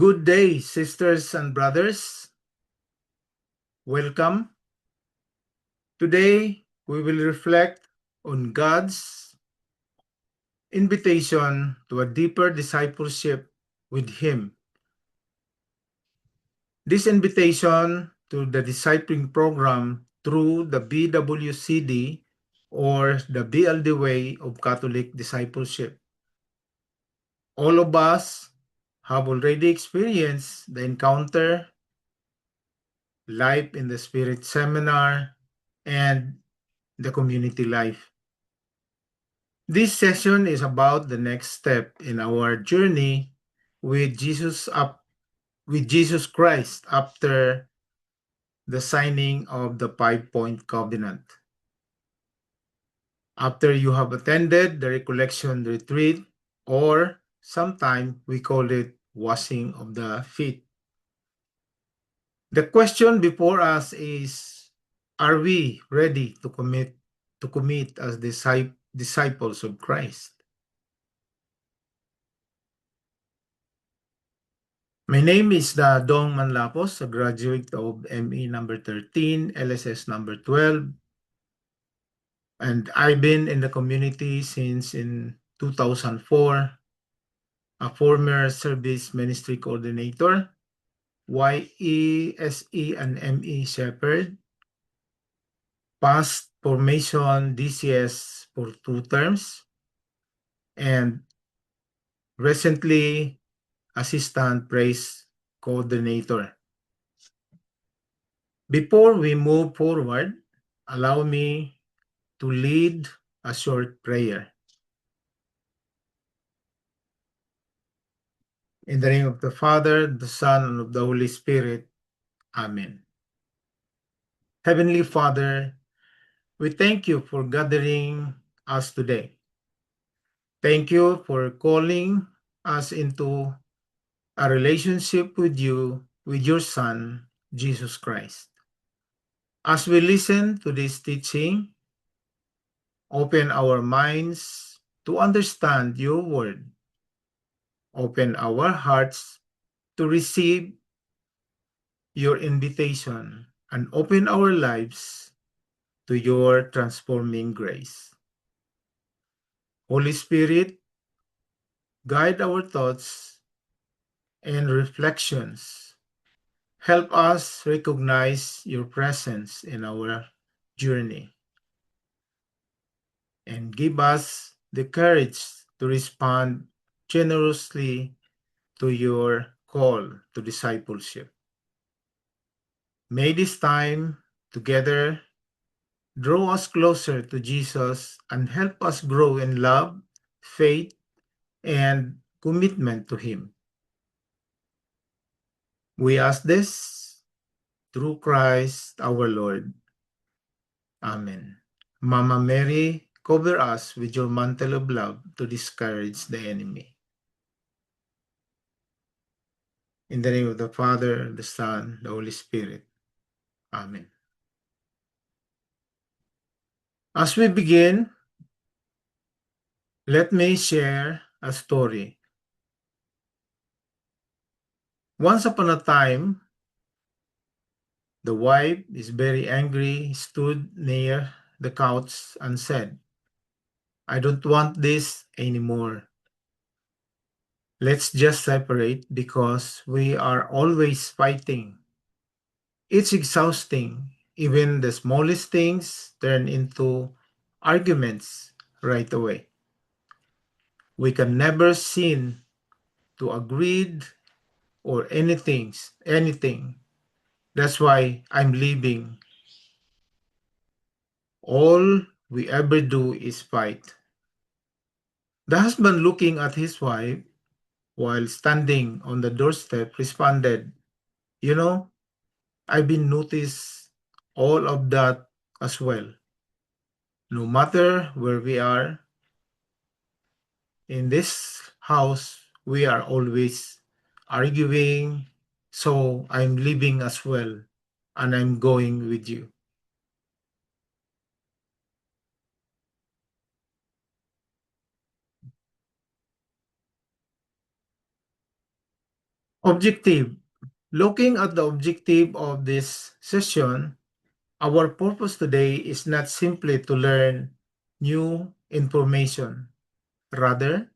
Good day, sisters and brothers. Welcome. Today, we will reflect on God's invitation to a deeper discipleship with Him. This invitation to the discipling program through the BWCD or the BLD way of Catholic discipleship. All of us have already experienced the encounter, life in the Spirit seminar, and the community life. This session is about the next step in our journey with Jesus Christ after the signing of the 5-point covenant. After you have attended the recollection retreat, or sometimes we call it washing of the feet. The question before us is, are we ready to commit as disciples of Christ? My name is Dong Manlapus, a graduate of ME number 13, LSS number 12, and I've been in the community since in 2004, a former service ministry coordinator, YESE and ME Shepherd, past formation DCS for 2 terms, and recently assistant praise coordinator. Before we move forward, allow me to lead a short prayer. In the name of the Father, the Son, and of the Holy Spirit. Amen. Heavenly Father, we thank you for gathering us today. Thank you for calling us into a relationship with you, with your Son, Jesus Christ. As we listen to this teaching, open our minds to understand your word. Open our hearts to receive your invitation and open our lives to your transforming grace. Holy Spirit, guide our thoughts and reflections. Help us recognize your presence in our journey and give us the courage to respond generously to your call to discipleship. May this time together draw us closer to Jesus and help us grow in love, faith, and commitment to Him. We ask this through Christ our Lord. Amen. Mama Mary, cover us with your mantle of love to discourage the enemy. In the name of the Father, the Son, the Holy Spirit. Amen. As we begin, let me share a story. Once upon a time, the wife is very angry, stood near the couch and said, "I don't want this anymore. Let's just separate because we are always fighting. It's exhausting. Even the smallest things turn into arguments right away. We can never seem to agree or anything. That's why I'm leaving. All we ever do is fight." The husband, looking at his wife while standing on the doorstep, responded, "You know, I've been noticed all of that as well. No matter where we are in this house, we are always arguing. So I'm leaving as well, and I'm going with you." Objective. Looking at the objective of this session, our purpose today is not simply to learn new information. Rather,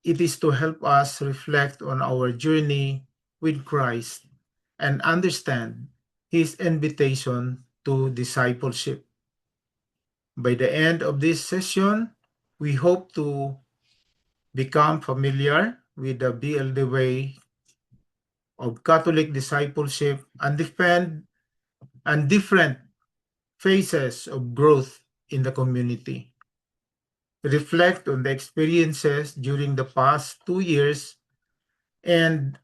it is to help us reflect on our journey with Christ and understand His invitation to discipleship. By the end of this session, we hope to become familiar with the BLD way of Catholic discipleship and defend and different phases of growth in the community. Reflect on the experiences during the past 2 years and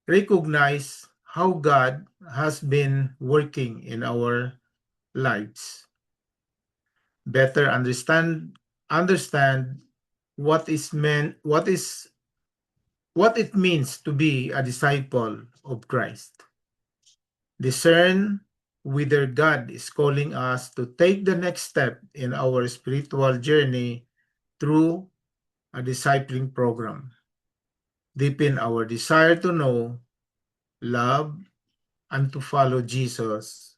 recognize how God has been working in our lives. Better understand what it means to be a disciple of Christ. Discern whether God is calling us to take the next step in our spiritual journey through a discipling program. Deepen our desire to know, love, and to follow Jesus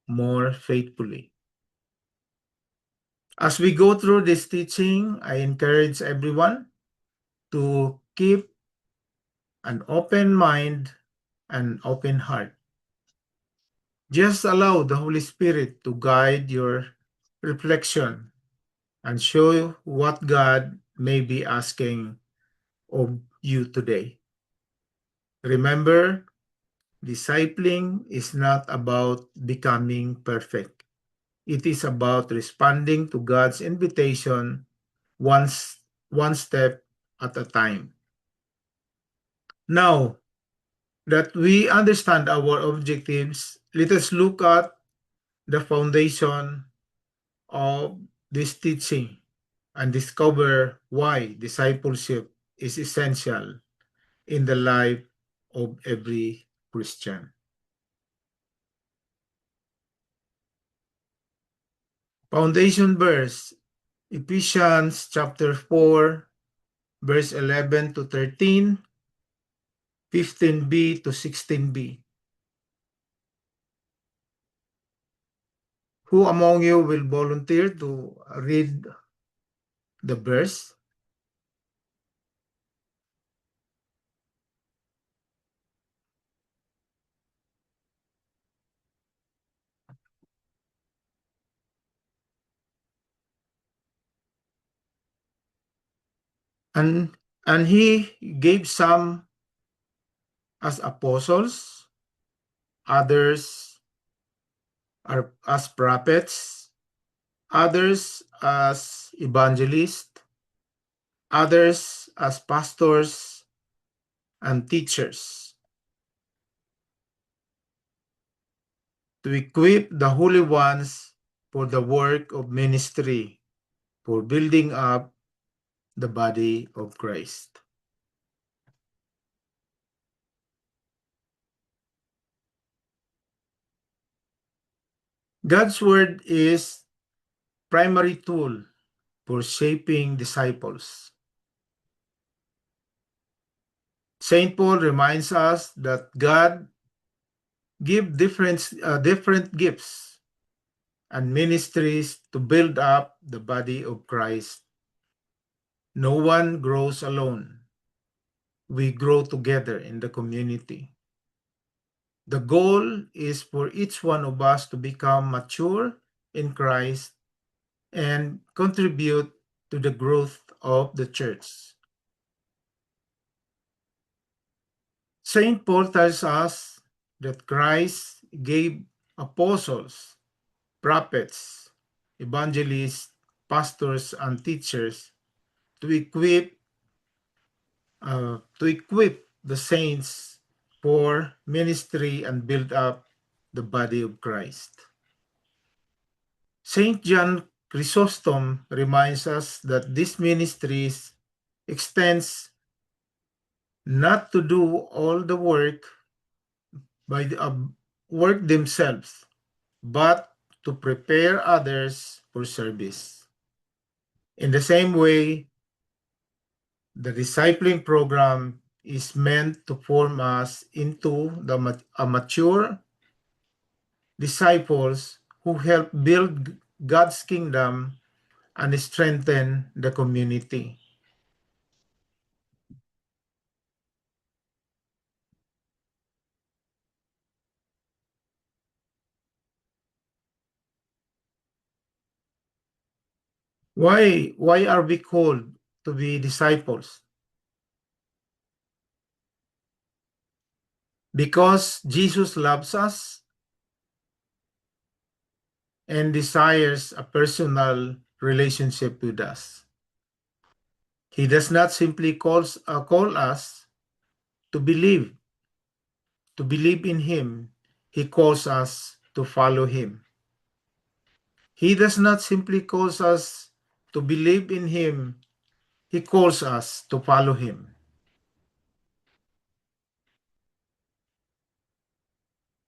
more faithfully. As we go through this teaching, I encourage everyone to keep an open mind and open heart. Just allow the Holy Spirit to guide your reflection and show you what God may be asking of you today. Remember, discipling is not about becoming perfect. It is about responding to God's invitation one step at a time. Now that we understand our objectives, let us look at the foundation of this teaching and discover why discipleship is essential in the life of every Christian. Foundation verse, Ephesians chapter 4, verse 11 to 13, 15b to 16b. Who among you will volunteer to read the verse? And he gave some as apostles, others are as prophets, others as evangelists, others as pastors and teachers, to equip the holy ones for the work of ministry, for building up the body of Christ. God's word is primary tool for shaping disciples. St. Paul reminds us that God give different gifts and ministries to build up the body of Christ. No one grows alone. We grow together in the community. The goal is for each one of us to become mature in Christ and contribute to the growth of the church. St. Paul tells us that Christ gave apostles, prophets, evangelists, pastors, and teachers to equip the saints for ministry and build up the body of Christ. Saint John Chrysostom reminds us that this ministry extends not to do all the work by the work themselves, but to prepare others for service. In the same way, the discipling program is meant to form us into a mature disciples who help build God's kingdom and strengthen the community. Why are we called to be disciples? Because Jesus loves us and desires a personal relationship with us. He does not simply call us to believe in him. He calls us to follow him. He does not simply call us to believe in him. He calls us to follow him.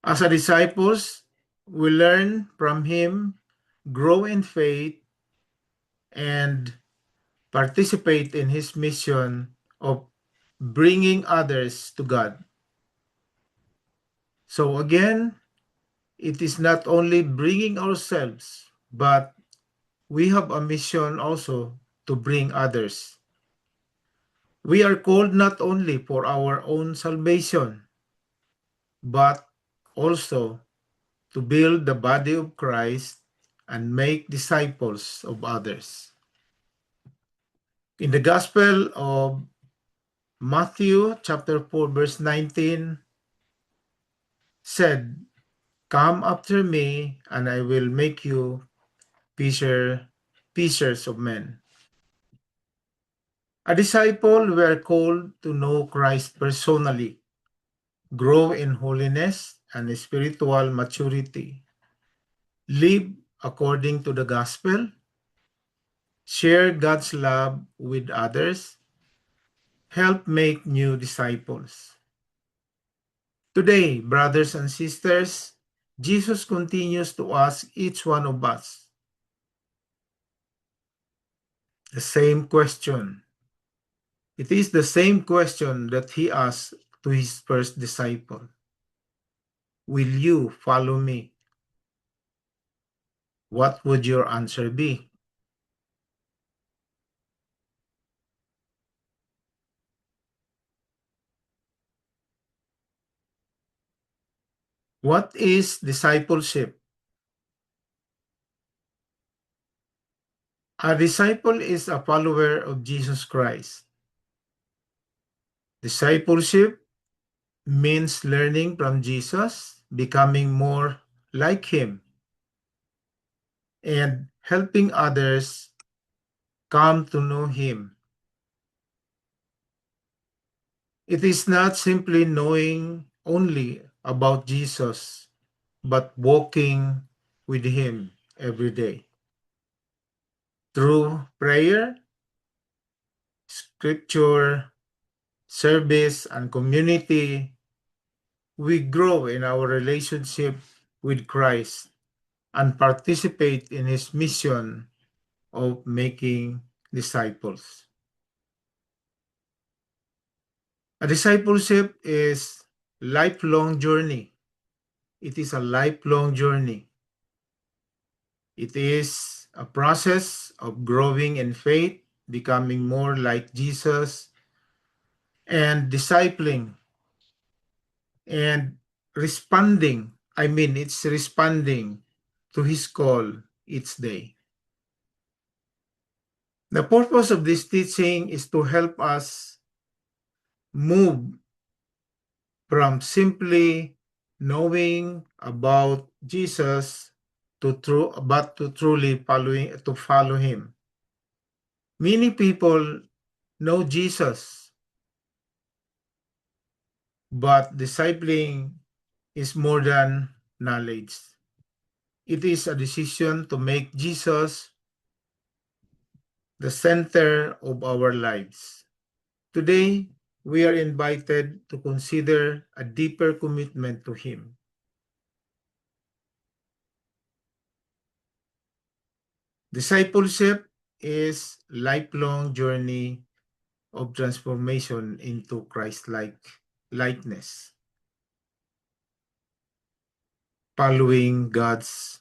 As a disciples, we learn from him, grow in faith, and participate in his mission of bringing others to God. So again, it is not only bringing ourselves, but we have a mission also to bring others. We are called not only for our own salvation, but also to build the body of Christ and make disciples of others. In the Gospel of Matthew chapter 4 verse 19 said, "Come after me and I will make you fishers of men." A disciple were called to know Christ personally, grow in holiness and spiritual maturity, live according to the gospel, share God's love with others, help make new disciples. Today, brothers and sisters, Jesus continues to ask each one of us the same question. It is the same question that he asked to his first disciple. Will you follow me? What would your answer be? What is discipleship? A disciple is a follower of Jesus Christ. Discipleship means learning from Jesus, becoming more like him, and helping others come to know him. It is not simply knowing only about Jesus, but walking with him every day. Through prayer, scripture, service, and community, we grow in our relationship with Christ and participate in his mission of making disciples. A discipleship is lifelong journey. It is a lifelong journey. It is a process of growing in faith, becoming more like Jesus, and discipling and responding. It's responding to his call each day. The purpose of this teaching is to help us move from simply knowing about Jesus to truly follow him. Many people know Jesus, but discipling is more than knowledge. It is a decision to make Jesus the center of our lives. Today, we are invited to consider a deeper commitment to him. Discipleship is lifelong journey of transformation into Christ-like likeness, following God's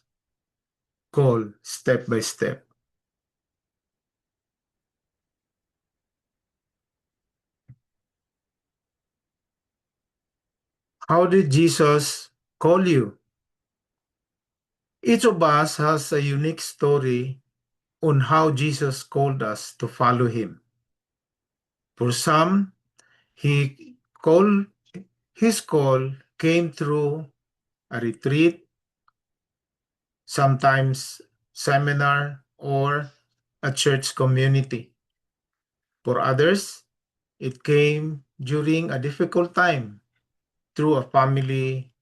call step by step. How did Jesus call you? Each of us has a unique story on how Jesus called us to follow him. For some, he called his call came through a retreat, sometimes seminar, or a church community. For others, it came during a difficult time through a family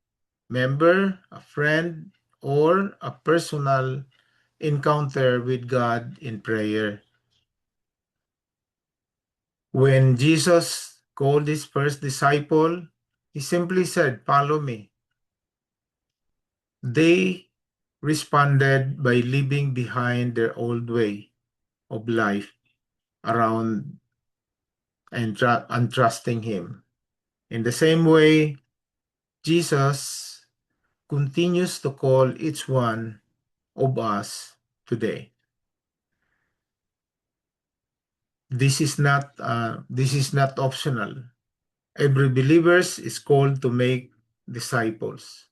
member, a friend, or a personal encounter with God in prayer. When Jesus called his first disciple, he simply said, "Follow me." They responded by leaving behind their old way of life around and trusting him. In the same way, Jesus continues to call each one of us today. This is not optional. Every believer is called to make disciples.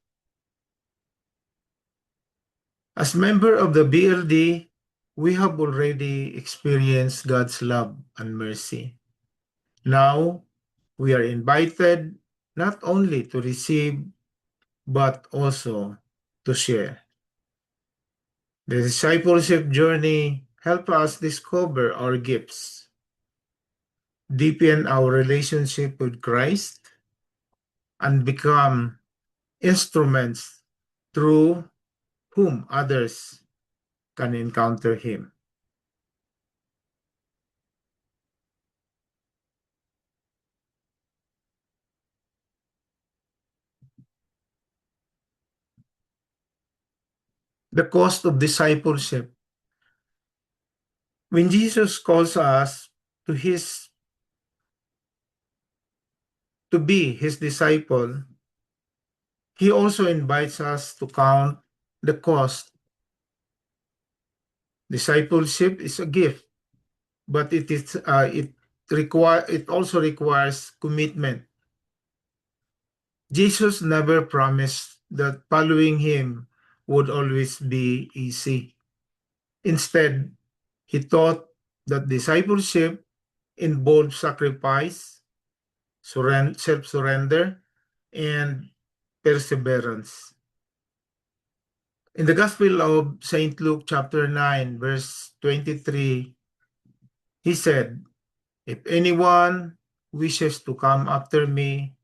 As member of the BLD, we have already experienced God's love and mercy. Now, we are invited not only to receive but also to share. The discipleship journey helps us discover our gifts, deepen our relationship with Christ, and become instruments through whom others can encounter Him. The cost of discipleship. When Jesus calls us to his to be his disciple, he also invites us to count the cost. Discipleship is a gift, but it also requires commitment. Jesus never promised that following him would always be easy. Instead, he taught that discipleship involves sacrifice, self-surrender, and perseverance. In the Gospel of St. Luke chapter 9, verse 23, he said, "If anyone wishes to come after me,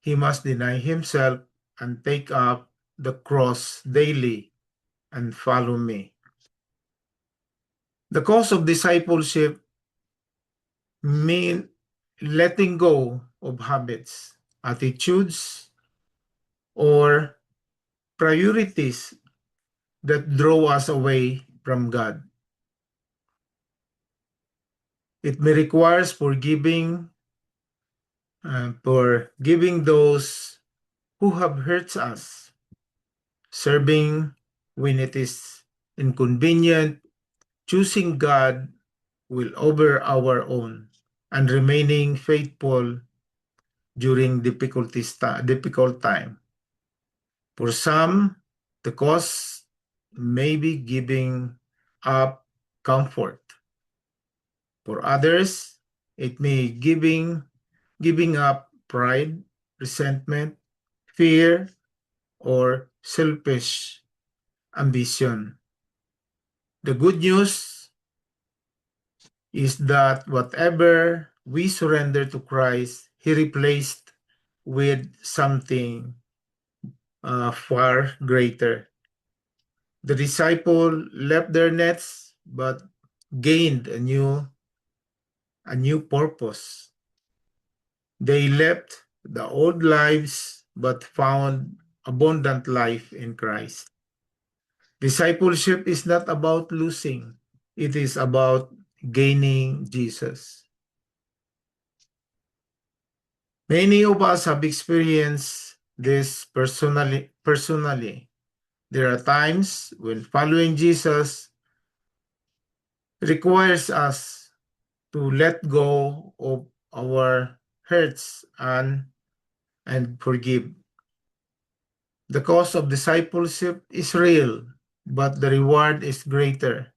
he must deny himself and take up the cross daily and follow me." The cost of discipleship mean letting go of habits, attitudes, or priorities that draw us away from God. It may require for giving those who have hurt us, serving when it is inconvenient, choosing God will over our own, and remaining faithful during difficult time. For some, the cost may be giving up comfort. For others, it may giving up pride, resentment, fear, or selfish ambition. The good news is that whatever we surrender to Christ, He replaced with something far greater. The disciple left their nets but gained a new purpose. They left the old lives but found abundant life in Christ. Discipleship is not about losing, it is about gaining Jesus. Many of us have experienced this personally. There are times when following Jesus requires us to let go of our hurts and forgive. The cost of discipleship is real, but the reward is greater.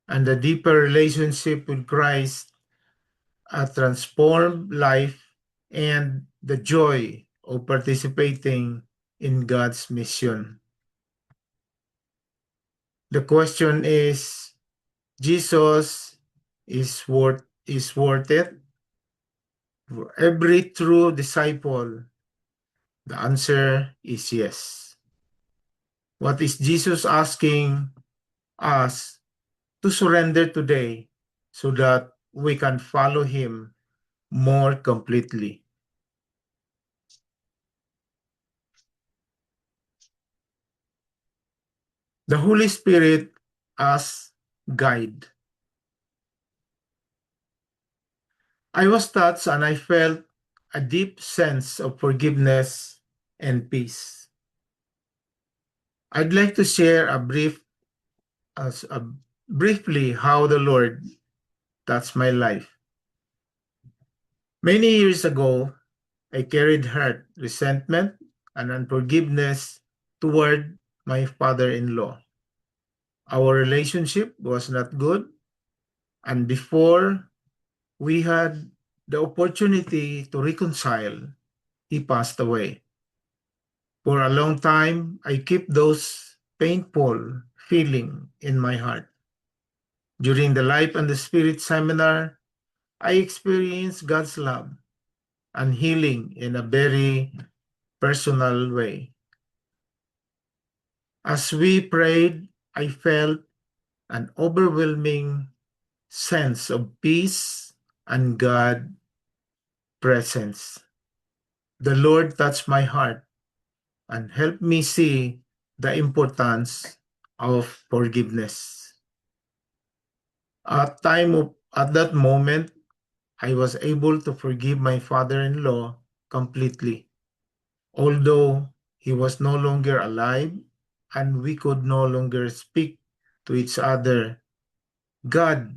And the deeper relationship with Christ, a transformed life, and the joy of participating in God's mission. The question is, Jesus is worth it? For every true disciple, the answer is yes. What is Jesus asking us to surrender today so that we can follow him more completely? The Holy Spirit as guide. I was touched and I felt a deep sense of forgiveness and peace. I'd like to share as a, briefly how the Lord touched my life. Many years ago, I carried hurt, resentment, and unforgiveness toward my father-in-law. Our relationship was not good, and before we had the opportunity to reconcile, he passed away. For a long time, I kept those painful feeling in my heart. During the Life and the Spirit seminar, I experienced God's love and healing in a very personal way. As we prayed, I felt an overwhelming sense of peace and God presence. The Lord touched my heart and helped me see the importance of forgiveness. At that moment, I was able to forgive my father-in-law completely. Although he was no longer alive and we could no longer speak to each other, God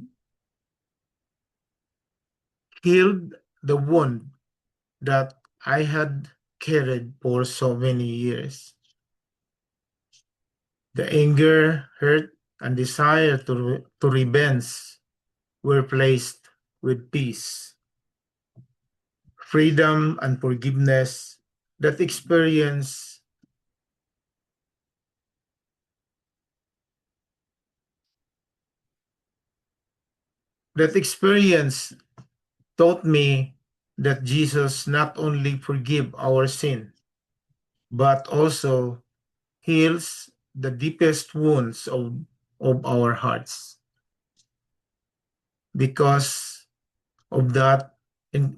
healed the wound that I had carried for so many years. The anger, hurt, and desire to revenge were placed with peace, freedom, and forgiveness. That experience taught me that Jesus not only forgive our sin, but also heals the deepest wounds of our hearts. Because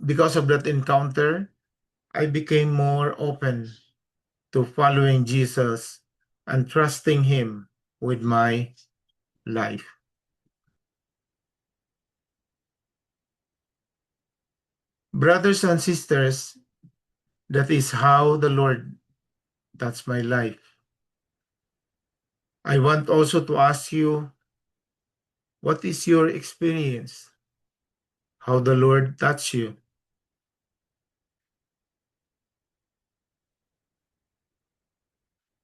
because of that encounter, I became more open to following Jesus and trusting him with my life. Brothers and sisters, that is how the Lord touched my life. I want also to ask you, what is your experience? How the Lord touched you?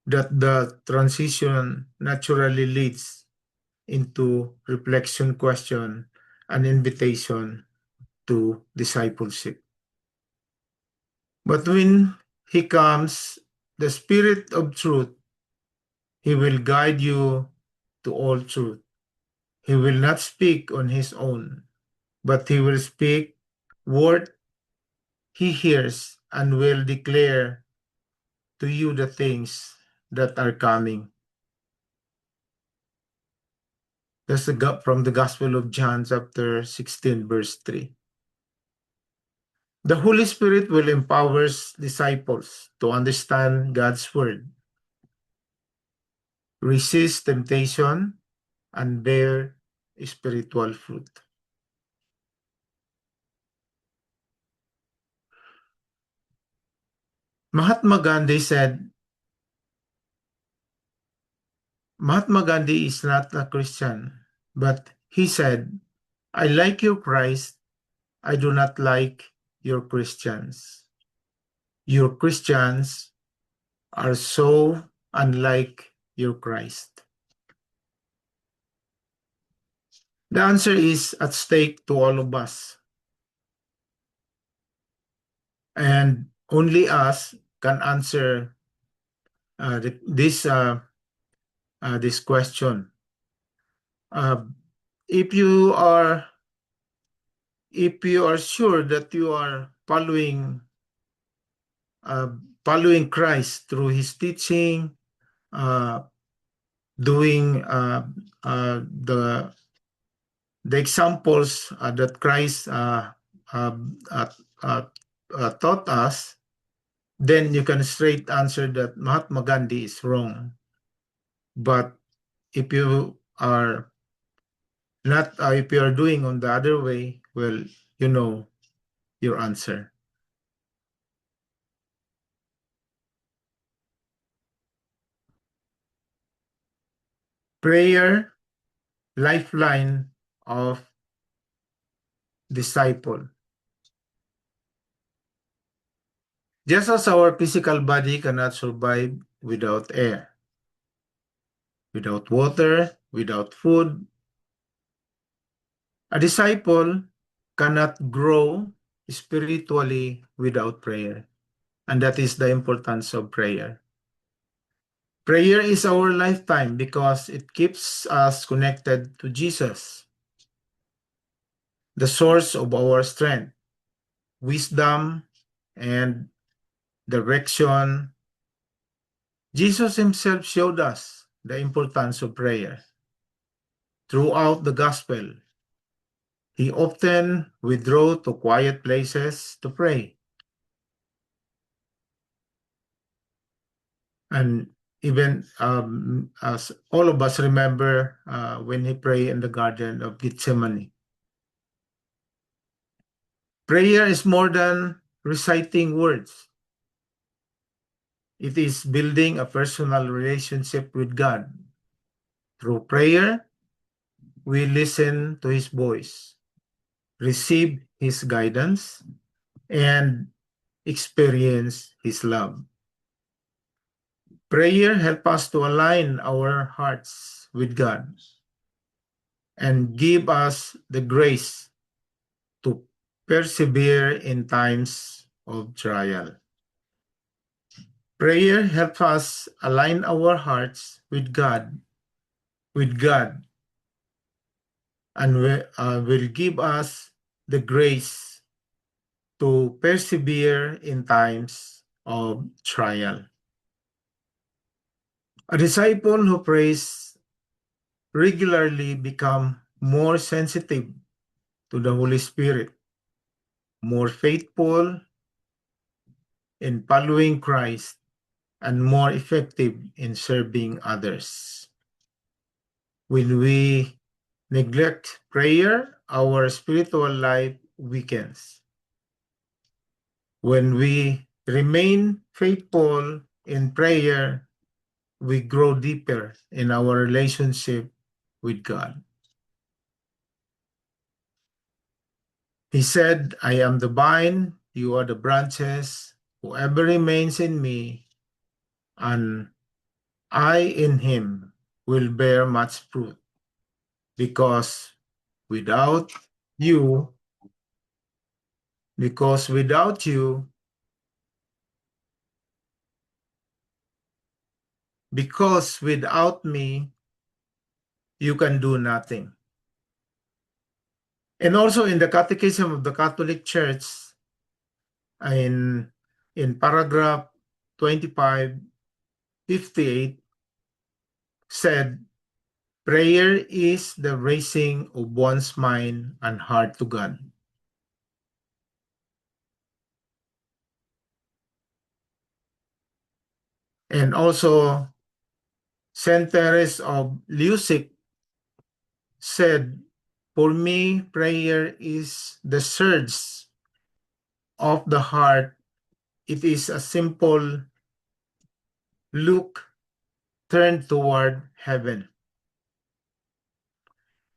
That the transition naturally leads into reflection, question, and invitation to discipleship. But when he comes, the Spirit of truth, he will guide you to all truth. He will not speak on his own, but he will speak word he hears and will declare to you the things that are coming. That's from the Gospel of John, chapter 16, verse 3. The Holy Spirit will empower disciples to understand God's word, resist temptation, and bear spiritual fruit. Mahatma Gandhi said, Mahatma Gandhi is not a Christian, but he said, I like your Christ, I do not like your Christians. Your Christians are so unlike your Christ. The answer is at stake to all of us, and only us can answer this question. Uh, if you are if you are sure that you are uh, following Christ through His teaching, uh, doing the examples that Christ uh, uh, uh, taught us, then you can straight answer that Mahatma Gandhi is wrong. But if you are not, if you are doing on the other way, well, you know your answer. Prayer, lifeline of disciple. Just as our physical body cannot survive without air, without water, without food, a disciple cannot grow spiritually without prayer. And that is the importance of prayer. Prayer is our lifetime because it keeps us connected to Jesus, the source of our strength, wisdom, and direction. Jesus himself showed us the importance of prayer. Throughout the gospel, he often withdrew to quiet places to pray. And even as all of us remember when he prayed in the Garden of Gethsemane. Prayer is more than reciting words. It is building a personal relationship with God. Through prayer, we listen to His voice, receive His guidance, and experience His love. Prayer helps us to align our hearts with God and give us the grace to persevere in times of trial. Prayer helps us align our hearts with God, and will give us the grace to persevere in times of trial. A disciple who prays regularly become more sensitive to the Holy Spirit, more faithful in following Christ, and more effective in serving others. When we neglect prayer, our spiritual life weakens. When we remain faithful in prayer, we grow deeper in our relationship with God. He said, I am the vine, you are the branches. Whoever remains in me and I in him will bear much fruit, because without you, because without you, because without me, you can do nothing. And also in the Catechism of the Catholic Church, in, in paragraph 2558, said, prayer is the raising of one's mind and heart to God. And also, Saint Teresa of Lisieux said, for me, prayer is the surge of the heart It is a simple look turned toward heaven.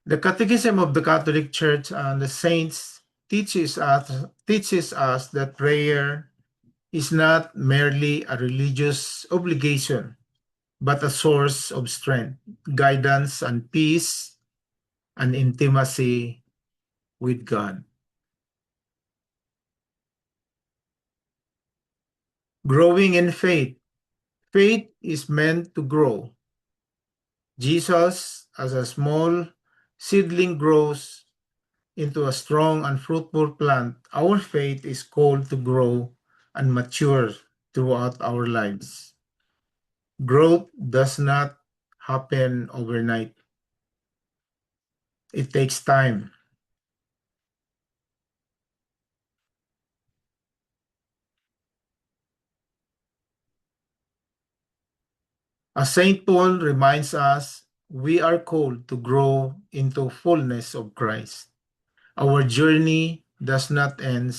The Catechism of the Catholic Church and the Saints teaches us that prayer is not merely a religious obligation, but a source of strength, guidance, and peace and intimacy with God. Growing in faith. Faith is meant to grow. Jesus, as a small seedling, grows into a strong and fruitful plant. Our faith is called to grow and mature throughout our lives. Growth does not happen overnight. It takes time. As St. Paul reminds us, we are called to grow into fullness of Christ. Our journey does not end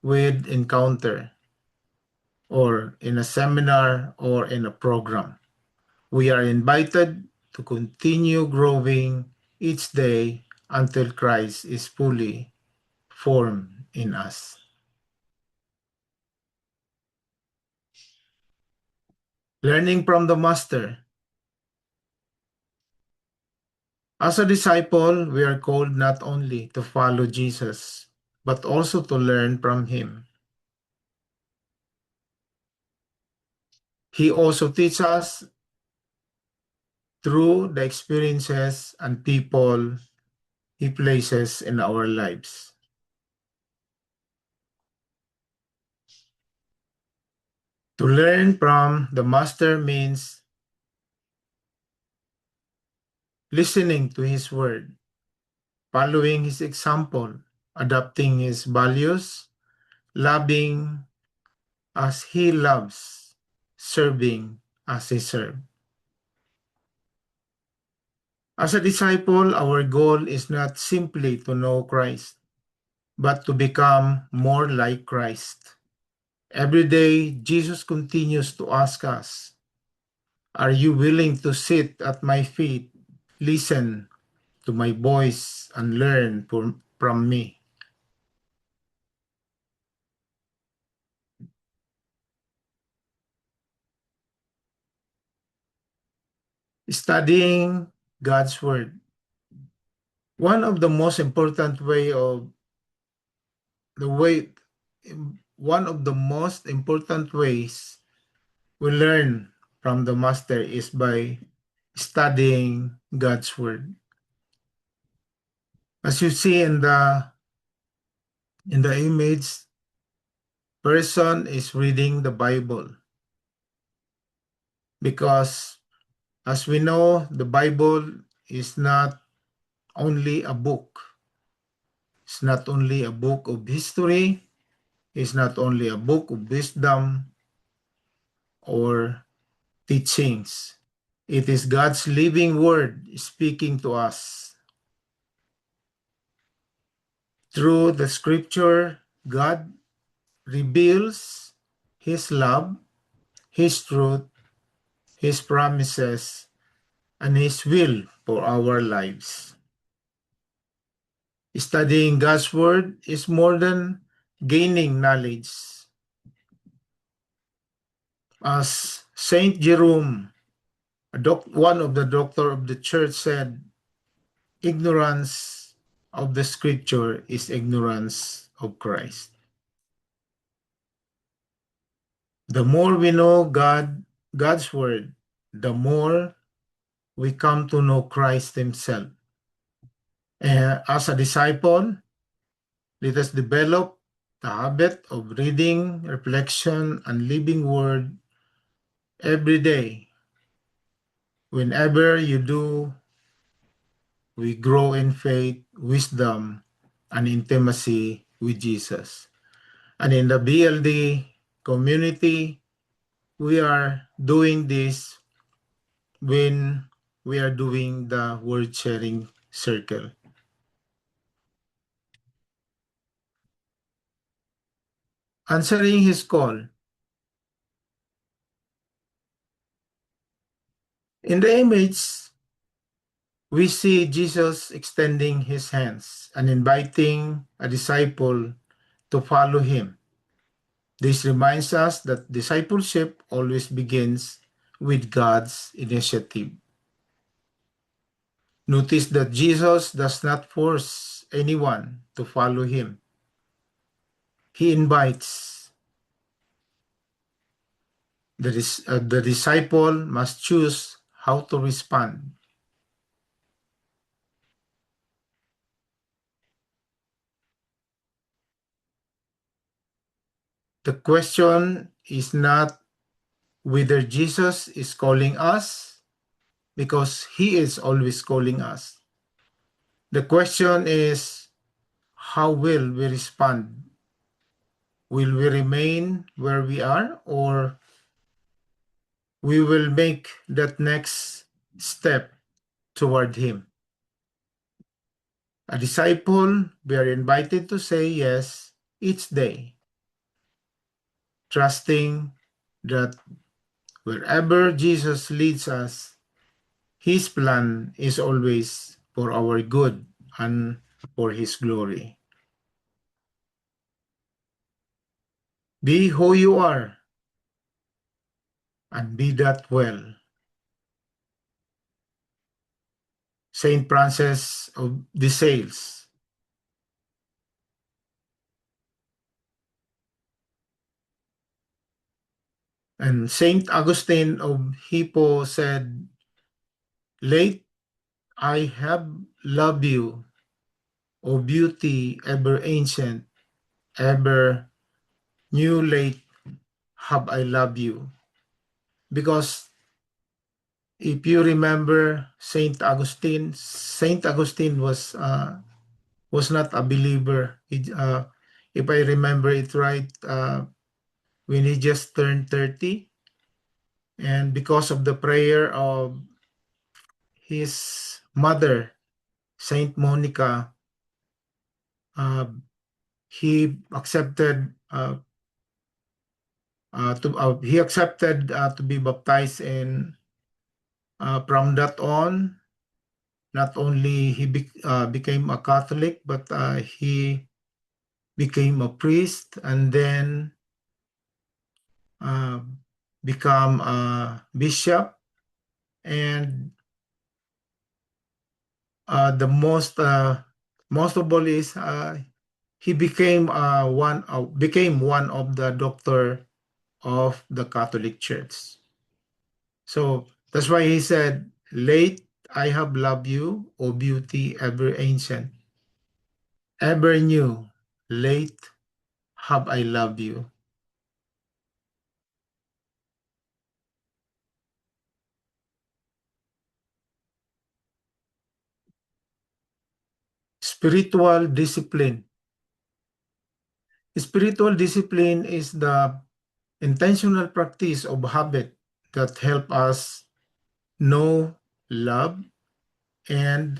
with encounter or in a seminar or in a program. We are invited to continue growing each day until Christ is fully formed in us. Learning from the Master. As a disciple, we are called not only to follow Jesus, but also to learn from him. He also teaches us through the experiences and people he places in our lives. To learn from the Master means listening to his word, following his example, adopting his values, loving as he loves, serving as he serves. As a disciple, our goal is not simply to know Christ, but to become more like Christ. Every day, Jesus continues to ask us, are you willing to sit at my feet, listen to my voice, and learn from me? Studying God's Word. One of the most important way of the way one of the most important ways we learn from the Master is by studying God's Word. As you see in the image, person is reading the Bible because, as we know, the Bible is not only a book. It's not only a book of history. It's not only a book of wisdom or teachings. It is God's living word speaking to us. Through the scripture, God reveals his love, his truth, his promises, and his will for our lives. Studying God's word is more than gaining knowledge. As Saint Jerome, one of the doctor of the church, said, ignorance of the scripture is ignorance of Christ. The more we know God's word, the more we come to know Christ himself. As a disciple, let us develop the habit of reading, reflection, and living word every day. Whenever you do, we grow in faith, wisdom, and intimacy with Jesus. And in the BLD community, we are doing this when we are doing the word sharing circle. Answering his call. In the image, we see Jesus extending his hands and inviting a disciple to follow him. This reminds us that discipleship always begins with God's initiative. Notice that Jesus does not force anyone to follow him. He invites. The disciple must choose how to respond. The question is not whether Jesus is calling us, because he is always calling us. The question is, how will we respond? Will we remain where we are, or we will make that next step toward him? A disciple, we are invited to say yes each day, trusting that wherever Jesus leads us, his plan is always for our good and for his glory. Be who you are and be that well. Saint Francis of de Sales. And Saint Augustine of Hippo said, "Late I have loved you, O beauty ever ancient, ever new late have I loved you." Because if you remember Saint Augustine was not a believer. If I remember it right, when he just turned 30, and because of the prayer of his mother, Saint Monica, uh, he accepted to be baptized, and from that on, not only became a Catholic, but he became a priest, and then uh, become a bishop, and the most of all is he became one of the doctor of the Catholic Church. So that's why he said, "Late I have loved you, O beauty ever ancient, ever new. Late have I loved you." Spiritual discipline. Spiritual discipline is the intentional practice of habit that help us know, love, and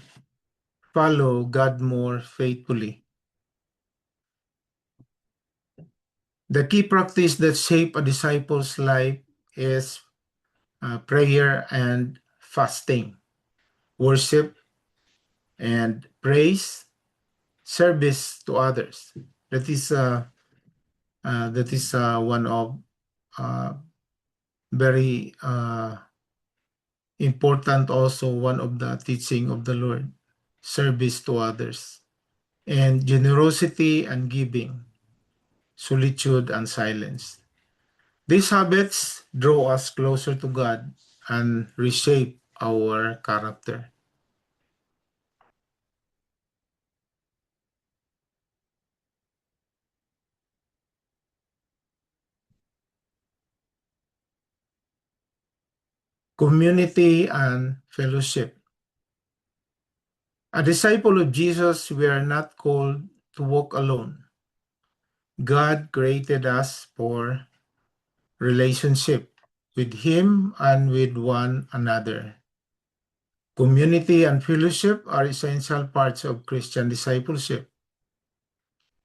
follow God more faithfully. The key practice that shape a disciple's life is prayer and fasting, worship and praise, service to others. That is one of uh, very important, also one of the teaching of the Lord, service to others, and generosity and giving, solitude and silence. These habits draw us closer to God and reshape our character. Community and fellowship. A disciple of Jesus, we are not called to walk alone. God created us for relationship with Him and with one another. Community and fellowship are essential parts of Christian discipleship.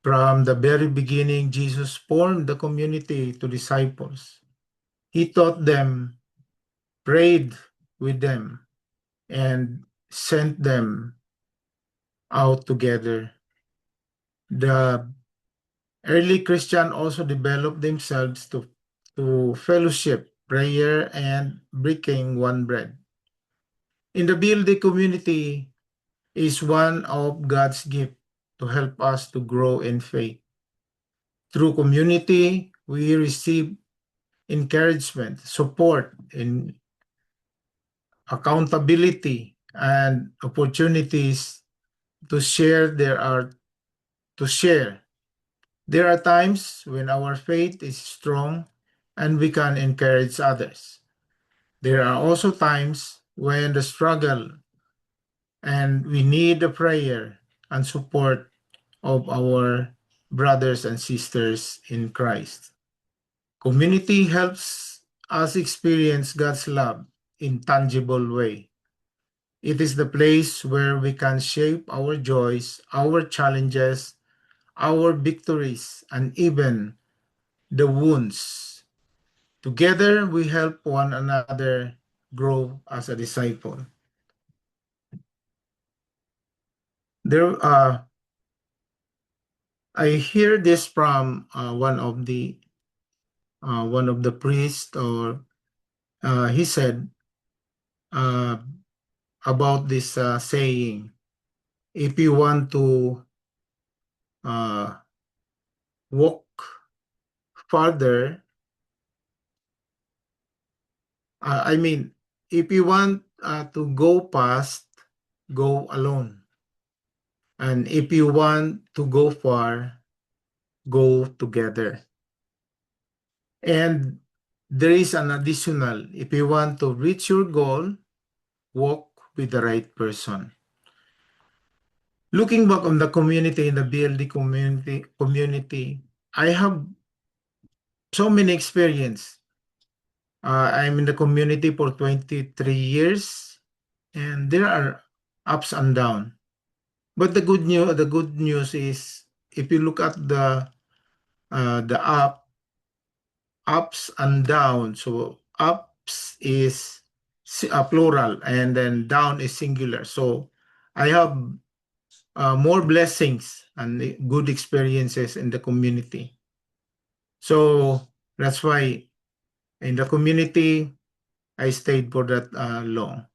From the very beginning, Jesus formed the community to disciples. He taught them, prayed with them and sent them out together. The early Christian also developed themselves to fellowship, prayer, and breaking one bread. In the BLD community is one of God's gift to help us to grow in faith. Through community, we receive encouragement, support, and accountability and opportunities to share to share. There are times when our faith is strong and we can encourage others. There are also times when the struggle and we need the prayer and support of our brothers and sisters in Christ. Community helps us experience God's love in tangible way. It is the place where we can shape our joys, our challenges, our victories, and even the wounds. Together, we help one another grow as a disciple. There, I hear this from one of the priests, or he said uh, about this saying: if you want to uh, walk farther, I mean, if you want to go fast, go alone. And if you want to go far, go together. And there is an additional, if you want to reach your goal, walk with the right person. Looking back on the community in the BLD community, I have so many experience. I'm in the community for 23 years, and there are ups and downs. But the good news is, if you look at the ups and downs. So ups is plural, and then down is singular. So I have more blessings and good experiences in the community. So that's why in the community I stayed for that long.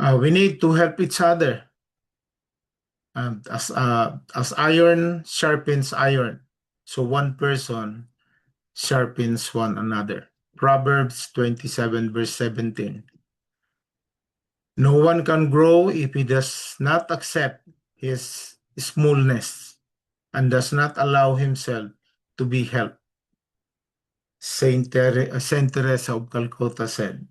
We need to help each other. As iron sharpens iron, so one person sharpens one another. Proverbs 27, verse 17. No one can grow if he does not accept his smallness and does not allow himself to be helped. Saint Teresa of Calcutta said.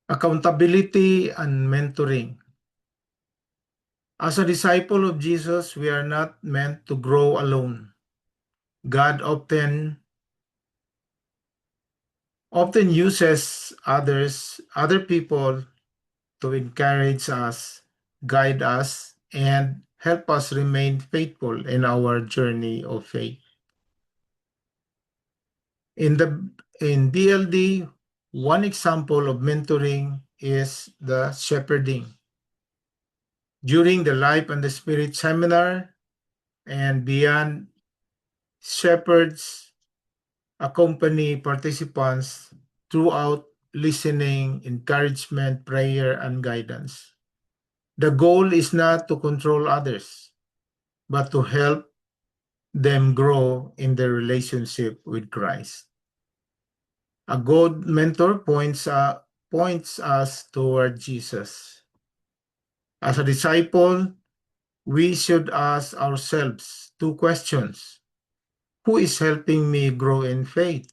Accountability and mentoring. As a disciple of Jesus, we are not meant to grow alone. God often uses other people to encourage us, guide us, and help us remain faithful in our journey of faith. In BLD, one example of mentoring is the shepherding. During the Life and the Spirit seminar and beyond, shepherds accompany participants throughout listening, encouragement, prayer, and guidance. The goal is not to control others, but to help them grow in their relationship with Christ. A good mentor points us toward Jesus. As a disciple, we should ask ourselves two questions. Who is helping me grow in faith?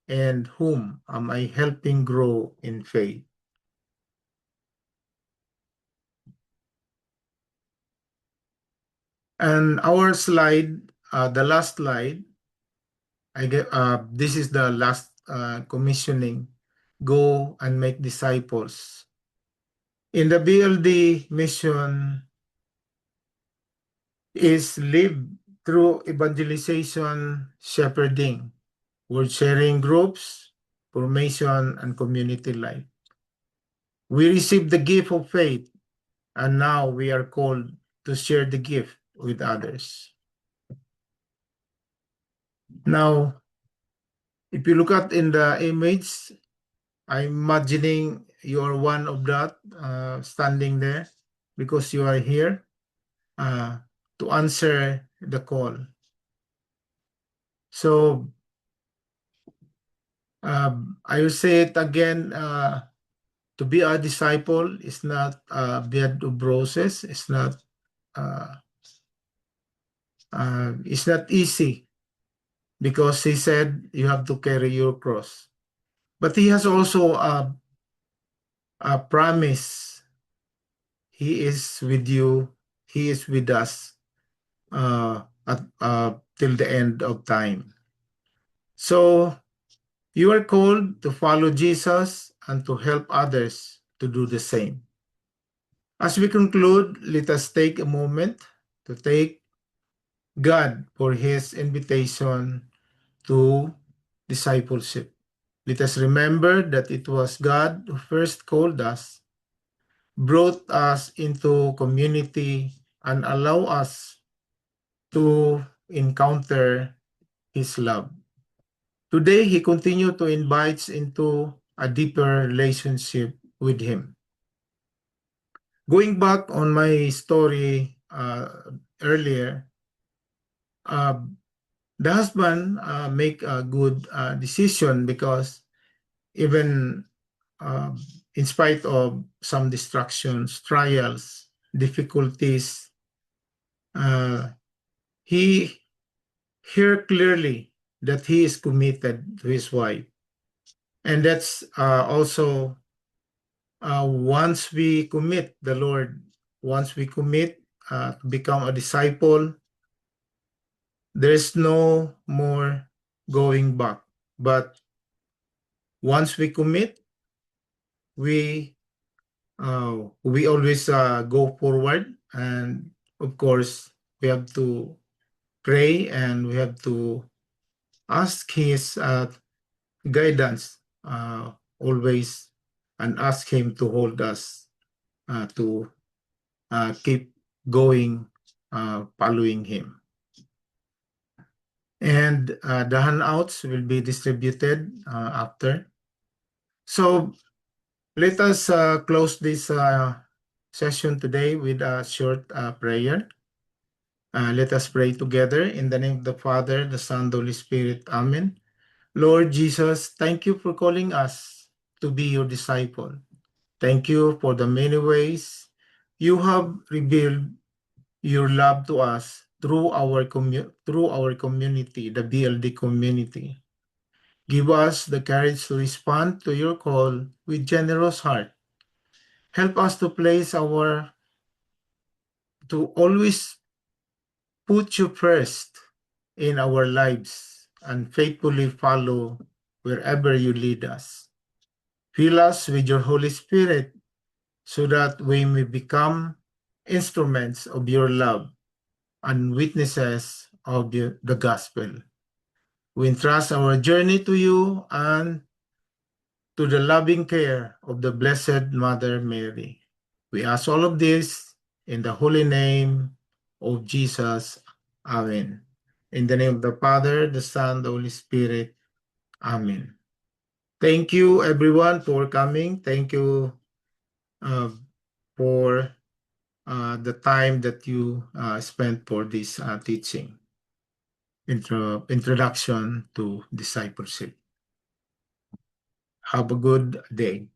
And whom am I helping grow in faith? And our slide, the last slide, this is the last commissioning. Go and make disciples. in the BLD mission is lived through evangelization, shepherding, word sharing groups, formation, and community life. We received the gift of faith, and now we are called to share the gift with others. Now, if you look at in the image, I'm imagining you are one of that standing there because you are here uh, to answer the call. So I will say it again. To be a disciple is not a bed of roses. Uh, it's not easy because he said you have to carry your cross. But he has also a promise. He is with you. He is with us till the end of time. So you are called to follow Jesus and to help others to do the same. As we conclude, let us take a moment to thank God for his invitation to discipleship. Let us remember that it was God who first called us, brought us into community, and allow us to encounter his love. Today, he continued to invite us into a deeper relationship with him. Going back on my story earlier, uh, the husband make a good decision because even uh, in spite of some distractions, trials, difficulties, uh, he hear clearly that he is committed to his wife. And that's also once we commit the Lord, once we commit to become a disciple, there's no more going back. But once we commit, we always go forward, and of course we have to pray and we have to ask his guidance always, and ask him to hold us to keep going, following him. And the handouts will be distributed after. So let us close this session today with a short prayer. Let us pray together in the name of the Father, the Son, the Holy Spirit. Amen. Lord Jesus, thank you for calling us to be your disciple. Thank you for the many ways you have revealed your love to us through our community, the BLD community. Give us the courage to respond to your call with generous heart. Help us to always put you first in our lives and faithfully follow wherever you lead us. Fill us with your Holy Spirit so that we may become instruments of your love and witnesses of the gospel. We entrust our journey to you and to the loving care of the Blessed Mother Mary. We ask all of this in the holy name of Jesus. Amen. In the name of the Father, the Son, the Holy Spirit. Amen. Thank you, everyone, for coming. Thank you for the time that you spent for this teaching, introduction to discipleship. Have a good day.